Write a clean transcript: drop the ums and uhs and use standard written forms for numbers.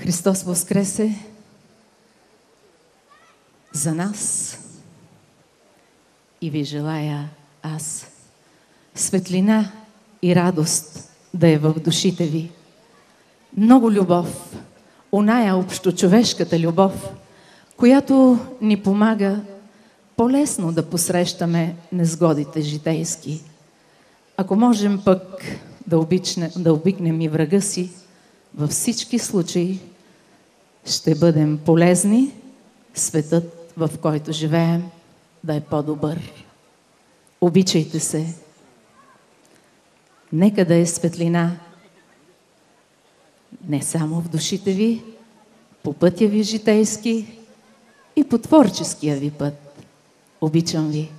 Христос воскресе за нас и ви желая аз светлина и радост да е в душите ви. Много любов, оная общочовешката любов, която ни помага по-лесно да посрещаме незгодите житейски. Ако можем пък да обикнем и врага си, във всички случаи ще бъдем полезни, светът, в който живеем, да е по-добър. Обичайте се. Нека да е светлина не само в душите ви, по пътя ви житейски и по творческия ви път. Обичам ви.